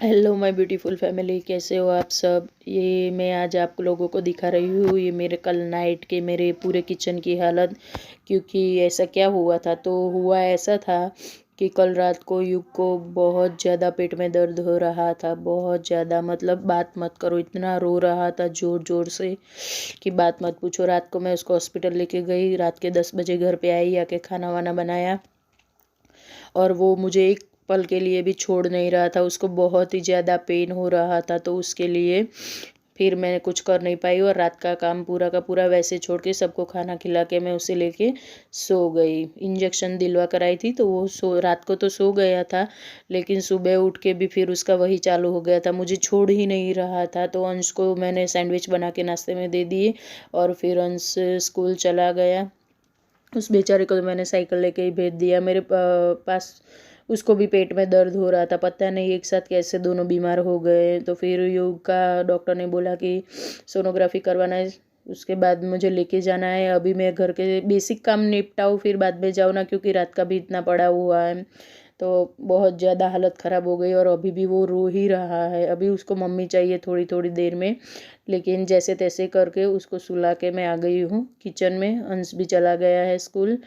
Hello my beautiful family, कैसे हो आप सब। ये मैं आज आप लोगों को दिखा रही हूँ ये मेरे कल नाइट के मेरे पूरे किचन की हालत। क्योंकि ऐसा क्या हुआ था, तो हुआ ऐसा था कि कल रात को युग को बहुत ज़्यादा पेट में दर्द हो रहा था। बहुत ज़्यादा, मतलब बात मत करो, इतना रो रहा था ज़ोर ज़ोर से कि बात मत पूछो। रात को मैं उसको हॉस्पिटल लेके गई, रात के 10 बजे घर पे आई, आके खाना वाना बनाया और वो मुझे एक पल के लिए भी छोड़ नहीं रहा था। उसको बहुत ही ज़्यादा पेन हो रहा था, तो उसके लिए फिर मैं कुछ कर नहीं पाई और रात का काम पूरा का पूरा वैसे छोड़ के सबको खाना खिला के मैं उसे लेके सो गई। इंजेक्शन दिलवा कर आई थी, तो वो रात को तो सो गया था, लेकिन सुबह उठ के भी फिर उसका वही चालू हो गया था, मुझे छोड़ ही नहीं रहा था। तो अंश को मैंने सैंडविच बना के नाश्ते में दे दिए और फिर अंश स्कूल चला गया। उस बेचारे को तो मैंने साइकिल लेके ही भेज दिया। मेरे पास उसको भी पेट में दर्द हो रहा था, पता नहीं एक साथ कैसे दोनों बीमार हो गए। तो फिर योग का डॉक्टर ने बोला कि सोनोग्राफी करवाना है, उसके बाद मुझे लेके जाना है। अभी मैं घर के बेसिक काम निपटाऊँ फिर बाद में जाऊँ ना, क्योंकि रात का भी इतना पड़ा हुआ है। तो बहुत ज़्यादा हालत ख़राब हो गई और अभी भी वो रो ही रहा है। अभी उसको मम्मी चाहिए थोड़ी थोड़ी देर में, लेकिन जैसे तैसे करके उसको सुला के मैं आ गई हूँ किचन में। अंश भी चला गया है स्कूल।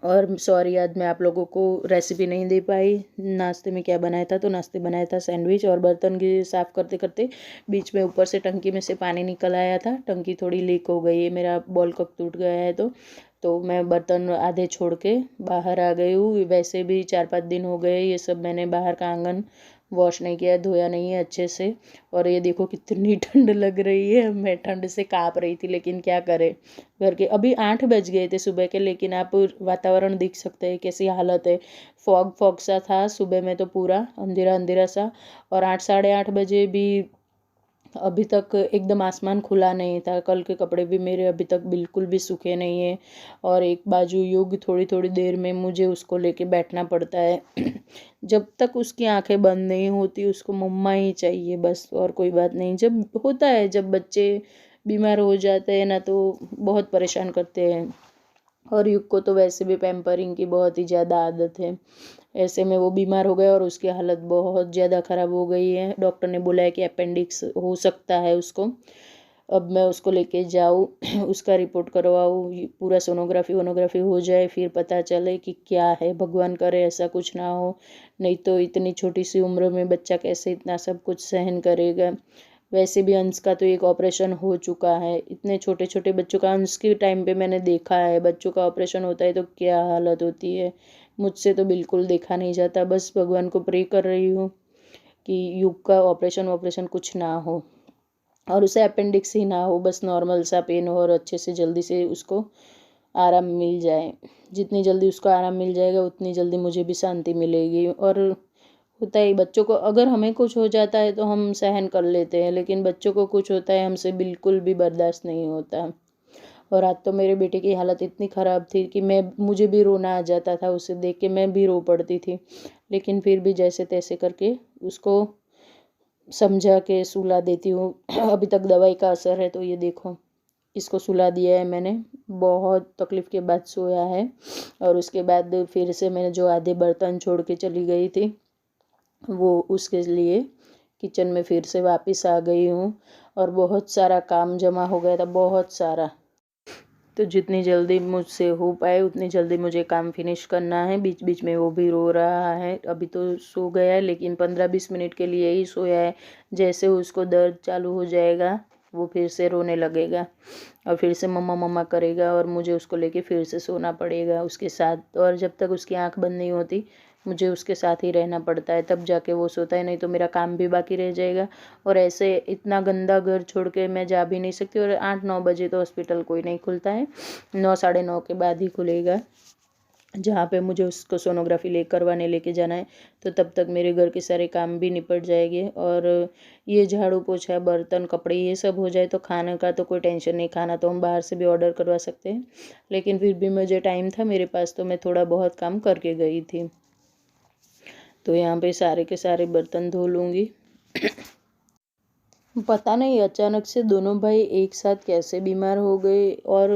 और सॉरी, आज मैं आप लोगों को रेसिपी नहीं दे पाई। नाश्ते में क्या बनाया था, तो नाश्ते बनाया था सैंडविच। और बर्तन की साफ़ करते करते बीच में ऊपर से टंकी में से पानी निकल आया था, टंकी थोड़ी लीक हो गई है, मेरा बॉल कप टूट गया है। तो मैं बर्तन आधे छोड़ के बाहर आ गई हूँ। वैसे भी 4-5 दिन हो गए ये सब मैंने बाहर का आंगन वॉश नहीं किया, धोया नहीं है अच्छे से। और ये देखो कितनी ठंड लग रही है, मैं ठंड से काँप रही थी, लेकिन क्या करें। घर के अभी 8 बज गए थे सुबह के, लेकिन आप वातावरण देख सकते हैं कैसी हालत है। फॉग फॉग सा था सुबह में, तो पूरा अंधेरा अंधेरा सा। और 8 साढ़े 8 बजे भी अभी तक एकदम आसमान खुला नहीं था। कल के कपड़े भी मेरे अभी तक बिल्कुल भी सूखे नहीं हैं। और एक बाजू युग थोड़ी थोड़ी देर में मुझे उसको लेके बैठना पड़ता है। जब तक उसकी आंखें बंद नहीं होती उसको मम्मा ही चाहिए बस, और कोई बात नहीं। जब होता है, जब बच्चे बीमार हो जाते हैं ना, तो बहुत परेशान करते हैं। और युग को तो वैसे भी पैम्परिंग की बहुत ही ज़्यादा आदत है। ऐसे में वो बीमार हो गया और उसकी हालत बहुत ज़्यादा ख़राब हो गई है। डॉक्टर ने बोला है कि अपेंडिक्स हो सकता है उसको। अब मैं उसको लेके जाऊँ उसका रिपोर्ट करवाऊँ, पूरा सोनोग्राफी वोनोग्राफी हो जाए, फिर पता चले कि क्या है। भगवान करे ऐसा कुछ ना हो, नहीं तो इतनी छोटी सी उम्र में बच्चा कैसे इतना सब कुछ सहन करेगा। वैसे भी अंश का तो एक ऑपरेशन हो चुका है। इतने छोटे छोटे बच्चों का, अंश के टाइम पे मैंने देखा है, बच्चों का ऑपरेशन होता है तो क्या हालत होती है। मुझसे तो बिल्कुल देखा नहीं जाता। बस भगवान को प्रे कर रही हूँ कि युग का ऑपरेशन ऑपरेशन कुछ ना हो और उसे अपेंडिक्स ही ना हो, बस नॉर्मल सा पेन हो और अच्छे से जल्दी से उसको आराम मिल जाए। जितनी जल्दी उसको आराम मिल जाएगा उतनी जल्दी मुझे भी शांति मिलेगी। और होता है बच्चों को, अगर हमें कुछ हो जाता है तो हम सहन कर लेते हैं, लेकिन बच्चों को कुछ होता है हमसे बिल्कुल भी बर्दाश्त नहीं होता। और आज तो मेरे बेटे की हालत इतनी ख़राब थी कि मुझे भी रोना आ जाता था, उसे देख के मैं भी रो पड़ती थी। लेकिन फिर भी जैसे तैसे करके उसको समझा के सुला देती हूँ। अभी तक दवाई का असर है, तो ये देखो इसको सुला दिया है मैंने। बहुत तकलीफ़ के बाद सोया है। और उसके बाद फिर से मैंने जो आधे बर्तन छोड़ के चली गई थी, वो उसके लिए किचन में फिर से वापस आ गई हूँ। और बहुत सारा काम जमा हो गया था, बहुत सारा। तो जितनी जल्दी मुझसे हो पाए उतनी जल्दी मुझे काम फिनिश करना है। बीच बीच में वो भी रो रहा है। अभी तो सो गया है, लेकिन 15-20 मिनट के लिए ही सोया है। जैसे उसको दर्द चालू हो जाएगा वो फिर से रोने लगेगा और फिर से मम्मा मम्मा करेगा और मुझे उसको लेके फिर से सोना पड़ेगा उसके साथ। और जब तक उसकी आंख बंद नहीं होती मुझे उसके साथ ही रहना पड़ता है, तब जाके वो सोता है, नहीं तो मेरा काम भी बाकी रह जाएगा। और ऐसे इतना गंदा घर छोड़ के मैं जा भी नहीं सकती। और 8-9 बजे तो हॉस्पिटल कोई नहीं खुलता है, 9 साढ़े 9 के बाद ही खुलेगा, जहाँ पे मुझे उसको सोनोग्राफी करवाने लेके जाना है। तो तब तक मेरे घर के सारे काम भी निपट जाएंगे। और ये झाड़ू पोछा बर्तन कपड़े ये सब हो जाए तो खाने का तो कोई टेंशन नहीं। खाना तो हम बाहर से भी ऑर्डर करवा सकते हैं, लेकिन फिर भी मुझे टाइम था मेरे पास, तो मैं थोड़ा बहुत काम करके गई थी। तो यहाँ पे सारे के सारे बर्तन धो लूँगी। पता नहीं अचानक से दोनों भाई एक साथ कैसे बीमार हो गए। और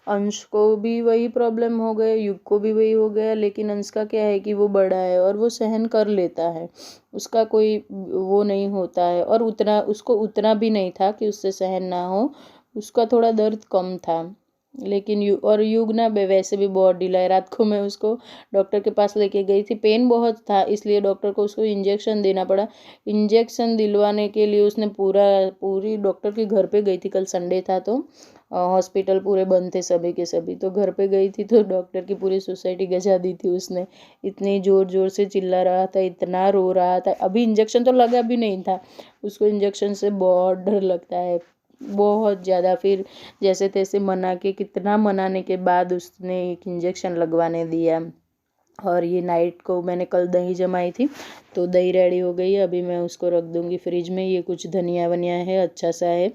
अंश को भी वही प्रॉब्लम हो गया, युग को भी वही हो गया, लेकिन अंश का क्या है कि वो बड़ा है और वो सहन कर लेता है, उसका कोई वो नहीं होता है, और उतना उसको उतना भी नहीं था कि उससे सहन ना हो, उसका थोड़ा दर्द कम था। लेकिन युग ना वैसे भी बहुत ढीला है। रात को मैं उसको डॉक्टर के पास लेके गई थी, पेन बहुत था इसलिए डॉक्टर को उसको इंजेक्शन देना पड़ा। इंजेक्शन दिलवाने के लिए उसने पूरी डॉक्टर के घर पे गई थी, कल संडे था तो हॉस्पिटल पूरे बंद थे सभी के सभी, तो घर पे गई थी तो डॉक्टर की पूरी सोसाइटी गजा दी थी उसने। इतनी ज़ोर ज़ोर से चिल्ला रहा था, इतना रो रहा था। अभी इंजेक्शन तो लगा भी नहीं था, उसको इंजेक्शन से बहुत डर लगता है, बहुत ज़्यादा। फिर जैसे तैसे मना के, कितना मनाने के बाद उसने एक इंजेक्शन लगवाने दिया। और ये नाइट को मैंने कल दही जमाई थी, तो दही रेडी हो गई है, अभी मैं उसको रख दूँगी फ्रिज में। ये कुछ धनिया वनिया है, अच्छा सा है,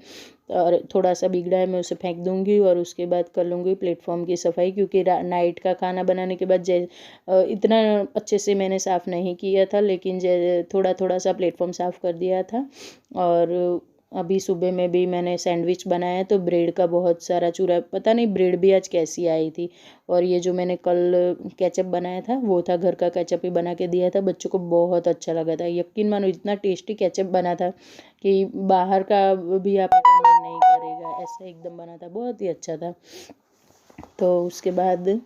और थोड़ा सा बिगड़ा है, मैं उसे फेंक दूँगी और उसके बाद कर लूँगी प्लेटफॉर्म की सफाई, क्योंकि नाइट का खाना बनाने के बाद इतना अच्छे से मैंने साफ़ नहीं किया था, लेकिन थोड़ा थोड़ा सा प्लेटफॉर्म साफ़ कर दिया था। और अभी सुबह में भी मैंने सैंडविच बनाया, तो ब्रेड का बहुत सारा चूरा, पता नहीं ब्रेड भी आज कैसी आई थी। और ये जो मैंने कल केचप बनाया था वो था घर का केचप ही बना के दिया था, बच्चों को बहुत अच्छा लगा था। यकीन मानो इतना टेस्टी केचप बना था कि बाहर का भी आपका मन नहीं करेगा, ऐसा एकदम बना था, बहुत ही अच्छा था। तो उसके बाद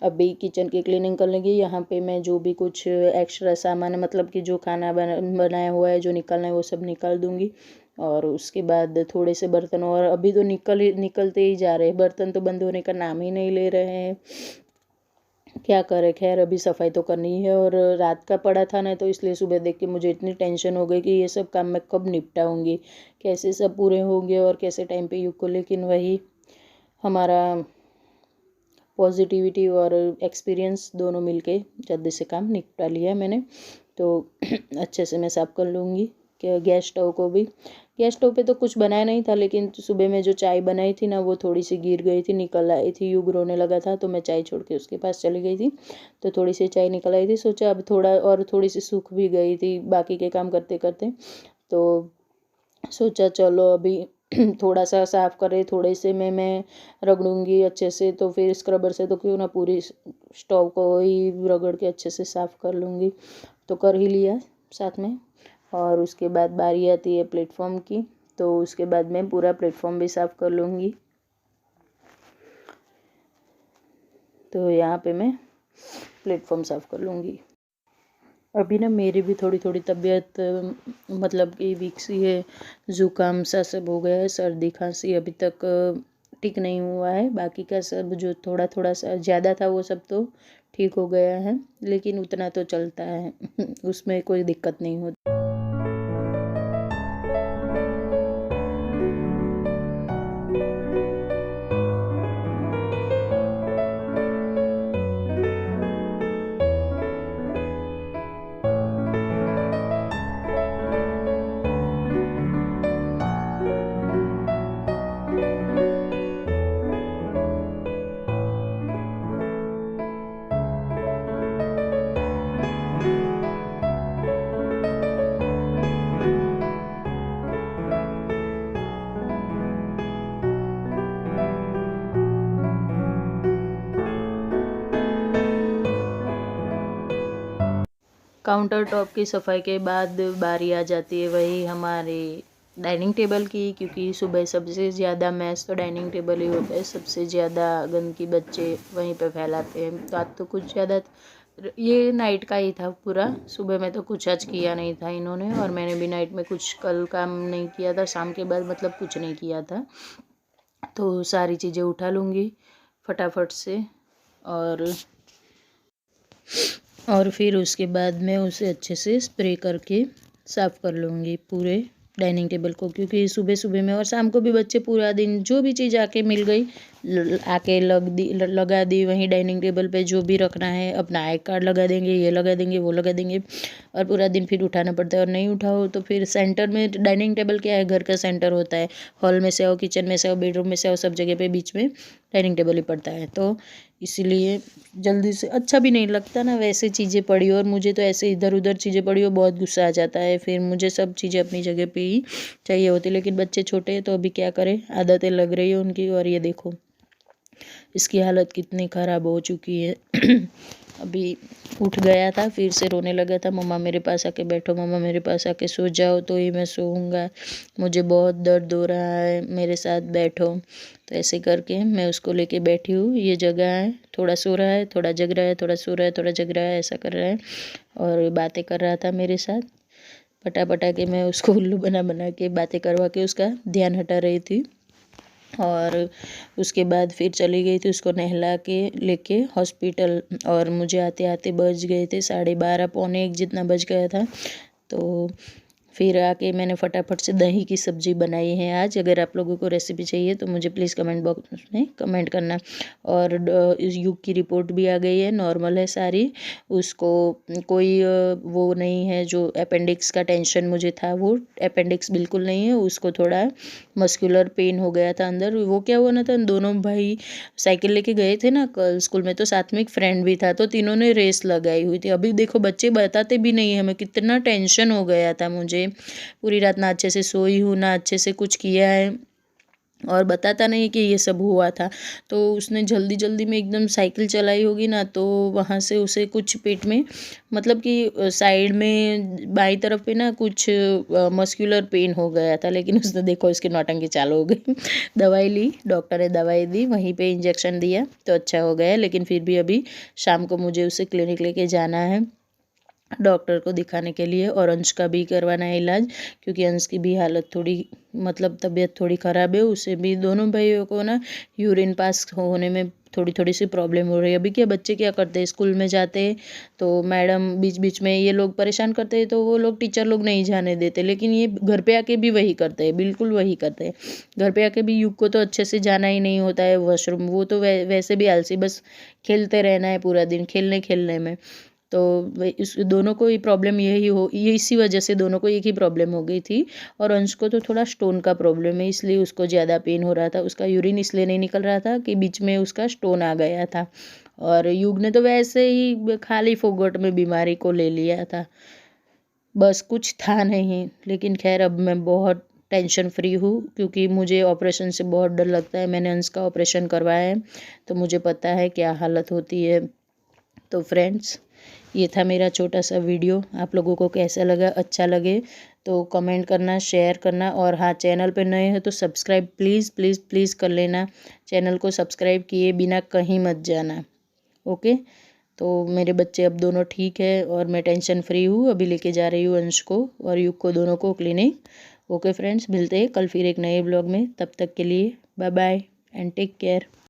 अभी किचन की क्लीनिंग कर लेंगे। यहाँ पे मैं जो भी कुछ एक्स्ट्रा सामान है, मतलब कि जो खाना बनाया हुआ है, जो निकलना है वो सब निकाल दूँगी। और उसके बाद थोड़े से बर्तन, और अभी तो निकलते ही जा रहे हैं, बर्तन तो बंद होने का नाम ही नहीं ले रहे हैं। क्या करें, खैर अभी सफाई तो करनी है। और रात का पड़ा था ना, तो इसलिए सुबह देख के मुझे इतनी टेंशन हो गई कि ये सब काम मैं कब निपटाऊँगी, कैसे सब पूरे होंगे और कैसे टाइम पे युग को। लेकिन वही हमारा पॉजिटिविटी और एक्सपीरियंस दोनों मिलके जल्दी से काम निपटा लिया मैंने, तो अच्छे से मैं साफ़ कर लूँगी। कि गैस स्टोव को भी, गैस स्टोव पे तो कुछ बनाया नहीं था, लेकिन सुबह में जो चाय बनाई थी ना, वो थोड़ी सी गिर गई थी, निकल आई थी। युग रोने लगा था तो मैं चाय छोड़ के उसके पास चली गई थी, तो थोड़ी सी चाय निकल आई थी। सोचा अब थोड़ा, और थोड़ी सी सूख भी गई थी बाकी के काम करते करते, तो सोचा चलो अभी थोड़ा सा साफ़ करे, थोड़े से में मैं रगड़ूंगी अच्छे से, तो फिर स्क्रबर से तो क्यों ना पूरी स्टोव को ही रगड़ के अच्छे से साफ़ कर लूँगी। तो कर ही लिया साथ में। और उसके बाद बारी आती है प्लेटफॉर्म की, तो उसके बाद मैं पूरा प्लेटफॉर्म भी साफ़ कर लूँगी। तो यहाँ पे मैं प्लेटफॉर्म साफ़ कर लूँगी। अभी ना मेरी भी थोड़ी थोड़ी तबीयत मतलब कि वीक सी है, ज़ुकाम सा सब हो गया है, सर्दी खांसी अभी तक ठीक नहीं हुआ है। बाकी का सब जो थोड़ा थोड़ा सा ज़्यादा था वो सब तो ठीक हो गया है, लेकिन उतना तो चलता है उसमें कोई दिक्कत नहीं होती। काउंटर टॉप की सफाई के बाद बारी आ जाती है वही हमारे डाइनिंग टेबल की, क्योंकि सुबह सबसे ज़्यादा मैस तो डाइनिंग टेबल ही होता है, सबसे ज़्यादा गंदगी बच्चे वहीं पे फैलाते हैं। तो आज तो कुछ ज़्यादा, ये नाइट का ही था पूरा, सुबह में तो कुछ आज किया नहीं था इन्होंने, और मैंने भी नाइट में कुछ कल काम नहीं किया था, शाम के बाद मतलब कुछ नहीं किया था। तो सारी चीज़ें उठा लूँगी फटाफट से, और फिर उसके बाद मैं उसे अच्छे से स्प्रे करके साफ़ कर लूँगी पूरे डाइनिंग टेबल को, क्योंकि सुबह सुबह में और शाम को भी बच्चे पूरा दिन जो भी चीज़ आके मिल गई आके लगा दी वहीं डाइनिंग टेबल पे, जो भी रखना है अपना आई कार्ड लगा देंगे, ये लगा देंगे, वो लगा देंगे, और पूरा दिन फिर उठाना पड़ता है। और नहीं उठाओ तो फिर सेंटर में, डाइनिंग टेबल क्या है, घर का सेंटर होता है, हॉल में से आओ, किचन में से आओ, बेडरूम में से आओ, सब जगह पे बीच में डाइनिंग टेबल ही पड़ता है, तो इसीलिए जल्दी से अच्छा भी नहीं लगता ना वैसे चीज़ें पड़ी हो, और मुझे तो ऐसे इधर उधर चीज़ें पड़ी हो बहुत गुस्सा आ जाता है, फिर मुझे सब चीज़ें अपनी जगह पे ही चाहिए होती। लेकिन बच्चे छोटे हैं तो अभी क्या करें, आदतें लग रही है उनकी। और ये देखो इसकी हालत कितनी ख़राब हो चुकी है। अभी उठ गया था, फिर से रोने लगा था, मम्मा मेरे पास आके बैठो, मम्मा मेरे पास आके सो जाओ तो ही मैं सोऊंगा, मुझे बहुत दर्द हो रहा है, मेरे साथ बैठो। तो ऐसे करके मैं उसको लेके बैठी हूँ। ये जगह है, थोड़ा सो रहा है, थोड़ा जग रहा है, थोड़ा सो रहा है, थोड़ा जग रहा है, ऐसा कर रहा है और बातें कर रहा था मेरे साथ। पटा पटा के मैं उसको उल्लू बना बना के बातें करवा के उसका ध्यान हटा रही थी। और उसके बाद फिर चली गई थी उसको नहला के लेके हॉस्पिटल, और मुझे आते आते बज गए थे 12:30 पौने 1 जितना बज गया था। तो फिर आके मैंने फटाफट से दही की सब्ज़ी बनाई है आज। अगर आप लोगों को रेसिपी चाहिए तो मुझे प्लीज़ कमेंट बॉक्स में कमेंट करना। और इस युग की रिपोर्ट भी आ गई है, नॉर्मल है सारी। उसको कोई वो नहीं है, जो अपेंडिक्स का टेंशन मुझे था वो अपेंडिक्स बिल्कुल नहीं है। उसको थोड़ा मस्कुलर पेन हो गया था अंदर। वो क्या हुआ ना था, दोनों भाई साइकिल लेके गए थे ना कल स्कूल में, तो साथ में एक फ्रेंड भी था, तो तीनों ने रेस लगाई हुई थी। अभी देखो बच्चे बताते भी नहीं है हमें, कितना टेंशन हो गया था मुझे। पूरी रात ना अच्छे से सोई हूँ, ना अच्छे से कुछ किया है, और बताता नहीं कि ये सब हुआ था। तो उसने जल्दी जल्दी में एकदम साइकिल चलाई होगी ना, तो वहाँ से उसे कुछ पेट में, मतलब कि साइड में बाई तरफ पे ना कुछ मस्कुलर पेन हो गया था। लेकिन उसने देखो इसकी नौटंकी चालू हो गई। दवाई ली, डॉक्टर ने दवाई दी, वहीं पे इंजेक्शन दिया तो अच्छा हो गया। लेकिन फिर भी अभी शाम को मुझे उसे क्लिनिक लेके जाना है डॉक्टर को दिखाने के लिए, और अंश का भी करवाना है इलाज, क्योंकि अंश की भी हालत थोड़ी, मतलब तबीयत थोड़ी ख़राब है। उसे भी, दोनों भाइयों को ना यूरिन पास होने में थोड़ी थोड़ी सी प्रॉब्लम हो रही है। अभी क्या बच्चे क्या करते हैं, स्कूल में जाते हैं तो मैडम बीच बीच में ये लोग परेशान करते हैं, तो वो लोग टीचर लोग नहीं जाने देते, लेकिन ये घर पे आके भी वही करते हैं, बिल्कुल वही करते हैं। घर पे आके भी युग को तो अच्छे से जाना ही नहीं होता है वॉशरूम, वो तो वैसे भी आलसी, बस खेलते रहना है पूरा दिन, खेलने खेलने में। तो इस दोनों को ये प्रॉब्लम यही हो, ये इसी वजह से दोनों को एक ही प्रॉब्लम हो गई थी। और अंश को तो थोड़ा स्टोन का प्रॉब्लम है, इसलिए उसको ज़्यादा पेन हो रहा था। उसका यूरिन इसलिए नहीं निकल रहा था कि बीच में उसका स्टोन आ गया था। और युग ने तो वैसे ही खाली फोगट में बीमारी को ले लिया था, बस कुछ था नहीं। लेकिन खैर अब मैं बहुत टेंशन फ्री हूँ, क्योंकि मुझे ऑपरेशन से बहुत डर लगता है। मैंने अंश का ऑपरेशन करवाया है, तो मुझे पता है क्या हालत होती है। तो फ्रेंड्स, ये था मेरा छोटा सा वीडियो। आप लोगों को कैसा लगा, अच्छा लगे तो कमेंट करना, शेयर करना, और हाँ, चैनल पे नए हो तो सब्सक्राइब प्लीज़ प्लीज़ प्लीज़ कर लेना। चैनल को सब्सक्राइब किए बिना कहीं मत जाना। ओके, तो मेरे बच्चे अब दोनों ठीक है और मैं टेंशन फ्री हूँ। अभी लेके जा रही हूँ अंश को और युग को, दोनों को क्लिनिक। ओके फ्रेंड्स, मिलते हैं कल फिर एक नए ब्लॉग में। तब तक के लिए bye bye and take care.